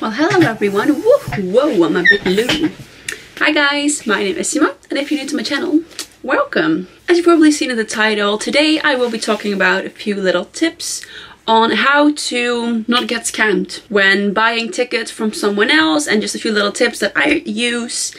Well, hello everyone. Whoa, I'm a bit loony. Hi guys, my name is Simone, and if you're new to my channel, welcome. As you've probably seen in the title, today I will be talking about a few little tips on how to not get scammed when buying tickets from someone else, and just a few little tips that I use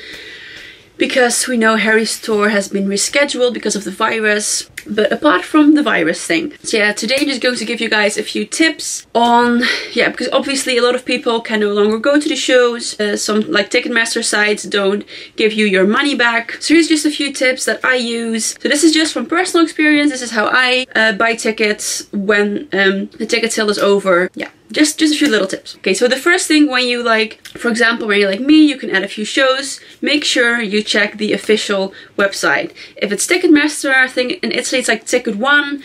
because we know Harry's tour has been rescheduled because of the virus. But apart from the virus thing, so yeah, today I'm just going to give you guys a few tips on, because obviously a lot of people can no longer go to the shows. Some like Ticketmaster sites don't give you your money back. So here's just a few tips that I use. So this is just from personal experience. This is how I buy tickets when the ticket sale is over. Yeah. Just a few little tips. Okay, so the first thing, when you for example, when you're like me, you can add a few shows. Make sure you check the official website. If it's Ticketmaster, I think in Italy it's like Ticket One.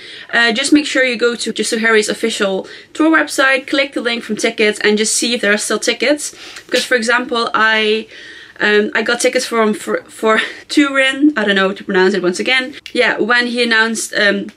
Just make sure you go to Just So Harry's official tour website, click the link from tickets, and just see if there are still tickets. Because for example, I got tickets for Turin. I don't know how to pronounce it once again. Yeah, when he announced the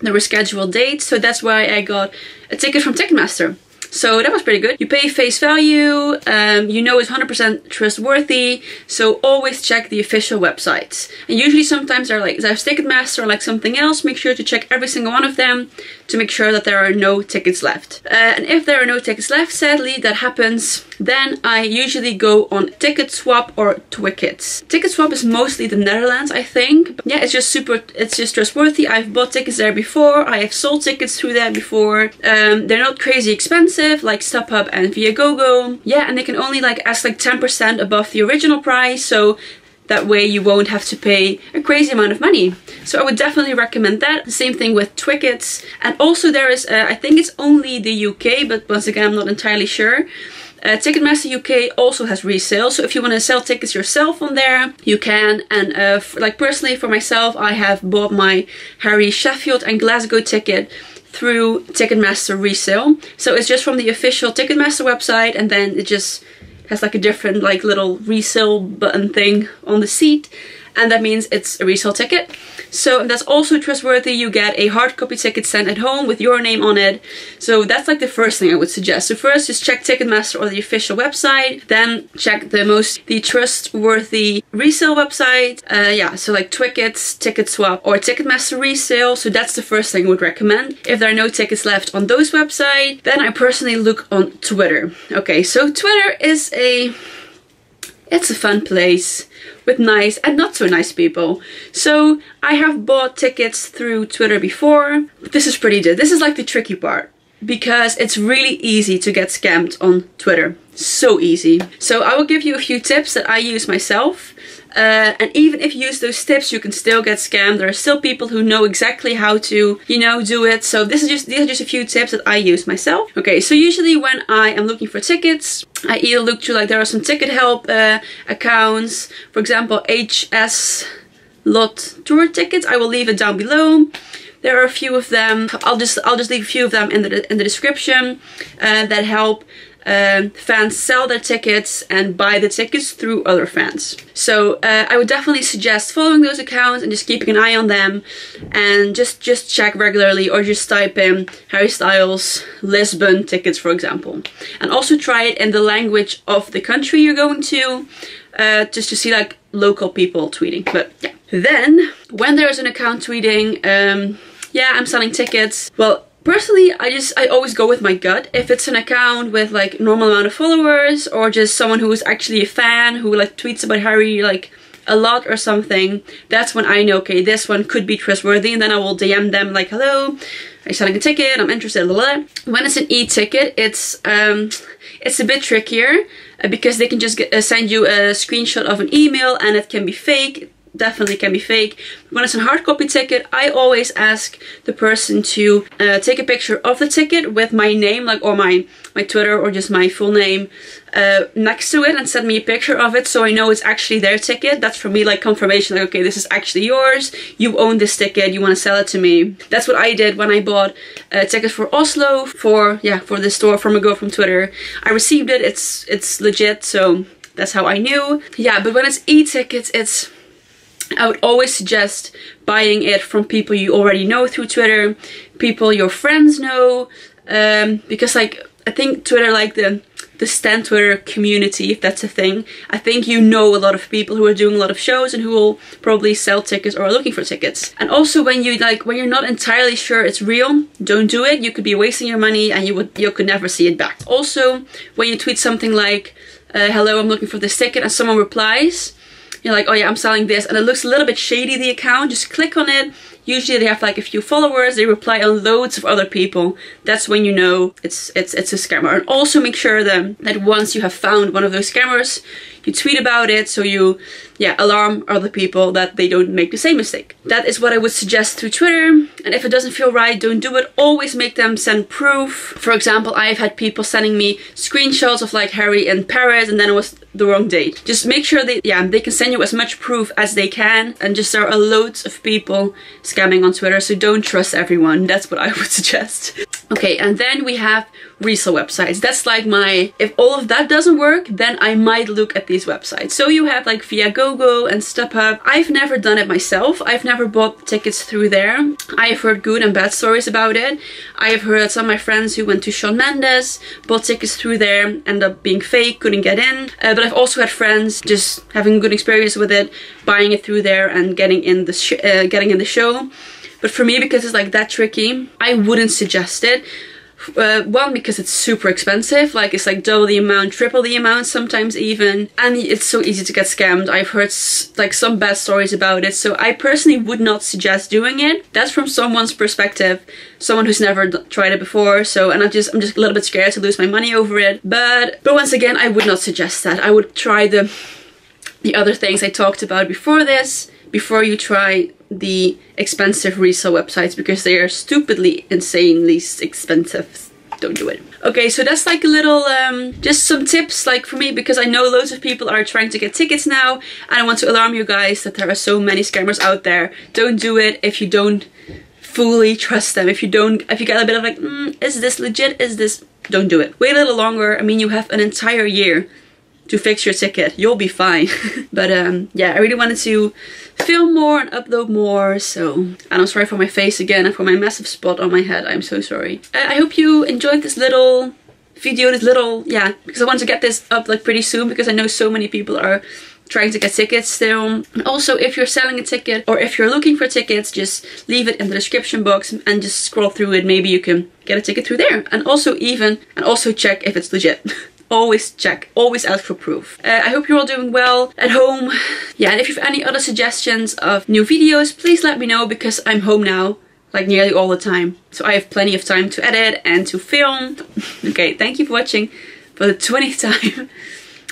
rescheduled date. So that's why I got a ticket from Ticketmaster. So that was pretty good. You pay face value, you know it's 100% trustworthy, so always check the official websites. And usually sometimes they're like, there's Ticketmaster or like something else. Make sure to check every single one of them to make sure that there are no tickets left. And if there are no tickets left, sadly that happens, then I usually go on Ticket Swap or Twickets. Ticket Swap is mostly the Netherlands, I think. But yeah, it's just trustworthy. I've bought tickets there before. I have sold tickets through that before. They're not crazy expensive, like StubHub and Viagogo. Yeah, and they can only ask 10% above the original price, so that way you won't have to pay a crazy amount of money. So I would definitely recommend that. The same thing with Twickets. And also there is, I think it's only the UK, but once again I'm not entirely sure. Ticketmaster UK also has resale, so if you want to sell tickets yourself on there, you can. And personally for myself, I have bought my Harry Sheffield and Glasgow ticket through Ticketmaster resale. So it's just from the official Ticketmaster website, and then it just has a different little resale button thing on the seat, and that means it's a resale ticket. So that's also trustworthy. You get a hard copy ticket sent at home with your name on it. So that's the first thing I would suggest. So first, just check Ticketmaster or the official website. Then check the trustworthy resale website. So Twickets, Ticket Swap, or Ticketmaster resale. So that's the first thing I would recommend. If there are no tickets left on those websites, then I personally look on Twitter. Okay, so Twitter is it's a fun place with nice and not so nice people. So I have bought tickets through Twitter before, but this is this is the tricky part, because it's really easy to get scammed on Twitter. So easy. So I will give you a few tips that I use myself. And even if you use those tips, you can still get scammed. There are still people who know exactly how to, do it. So these are just a few tips that I use myself. Okay, so usually when I am looking for tickets, I either look through there are some ticket help accounts. For example, HS Lot Tour Tickets. I will leave it down below. There are a few of them. I'll just leave a few of them in the description that help fans sell their tickets and buy the tickets through other fans. So I would definitely suggest following those accounts and just keeping an eye on them, and just check regularly, or just type in Harry Styles Lisbon tickets, for example. And also try it in the language of the country you're going to, just to see local people tweeting. But yeah. Then when there's an account tweeting, I'm selling tickets, well, personally, I always go with my gut. If it's an account with normal amount of followers, or just someone who is actually a fan who tweets about Harry a lot or something, that's when I know, okay, this one could be trustworthy, and then I will DM them hello, are you selling a ticket? I'm interested, blah, blah. When it's an e-ticket, it's a bit trickier, because they can just send you a screenshot of an email, and it can be fake. Definitely can be fake. When it's a hard copy ticket, I always ask the person to take a picture of the ticket with my name, or my Twitter, or just my full name next to it, and send me a picture of it, so I know it's actually their ticket. That's for me confirmation, okay, this is actually yours, you own this ticket, you want to sell it to me. That's what I did when I bought tickets for Oslo for this tour from a girl from Twitter. I received it, it's legit, so that's how I knew. Yeah, but when it's e-tickets, I would always suggest buying it from people you already know through Twitter, people your friends know, because I think Twitter, the Stan Twitter community, if that's a thing. I think you know a lot of people who are doing a lot of shows and who will probably sell tickets or are looking for tickets. And also when you're not entirely sure it's real, don't do it. You could be wasting your money and you could never see it back. Also, when you tweet something like, hello, I'm looking for this ticket, and someone replies, you're like, oh yeah, I'm selling this, and it looks a little bit shady, the account, just click on it. Usually they have like a few followers, they reply on loads of other people. That's when you know it's a scammer. And also make sure that once you have found one of those scammers, you tweet about it, so you alarm other people that they don't make the same mistake. That is what I would suggest through Twitter. And if it doesn't feel right, don't do it. Always make them send proof. For example, I've had people sending me screenshots of like Harry in Paris, and then it was the wrong date. Just make sure they can send you as much proof as they can. And just there are loads of people scamming on Twitter, so don't trust everyone. That's what I would suggest. Okay, and then we have resale websites. That's like if all of that doesn't work, then I might look at these websites. So you have like Viagogo and StubHub. I've never done it myself. I've never bought tickets through there. I have heard good and bad stories about it. I have heard some of my friends who went to Shawn Mendes, bought tickets through there, ended up being fake, couldn't get in. But I've also had friends just having a good experience with it, buying it through there and getting in the show. But for me, because it's like that tricky, I wouldn't suggest it. One, because it's super expensive, like it's like double the amount, triple the amount sometimes even, and it's so easy to get scammed. I've heard like some bad stories about it, so I personally would not suggest doing it. That's from someone's perspective, someone who's never tried it before. So, and I'm just a little bit scared to lose my money over it. But once again, I would not suggest that. I would try the other things I talked about before this, before you try the expensive resale websites, because they are stupidly, insanely expensive. Don't do it. Okay, so that's like a little, just some tips like for me, because I know loads of people are trying to get tickets now, and I want to alarm you guys that there are so many scammers out there. Don't do it if you don't fully trust them. If you get a bit of like, is this legit? Is this? Don't do it. Wait a little longer. I mean, you have an entire year to fix your ticket. You'll be fine. But yeah, I really wanted to film more and upload more, so, and I'm sorry for my face again and for my massive spot on my head. I'm so sorry. I hope you enjoyed this little video, because I want to get this up like pretty soon, because I know so many people are trying to get tickets still. And also, if you're selling a ticket or if you're looking for tickets, just leave it in the description box and just scroll through it. Maybe you can get a ticket through there. And also check if it's legit. Always check, always ask for proof. I hope you're all doing well at home. Yeah, and if you have any other suggestions of new videos, please let me know, because I'm home now, like nearly all the time. So I have plenty of time to edit and to film. Okay, thank you for watching for the 20th time.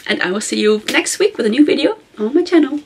And I will see you next week with a new video on my channel.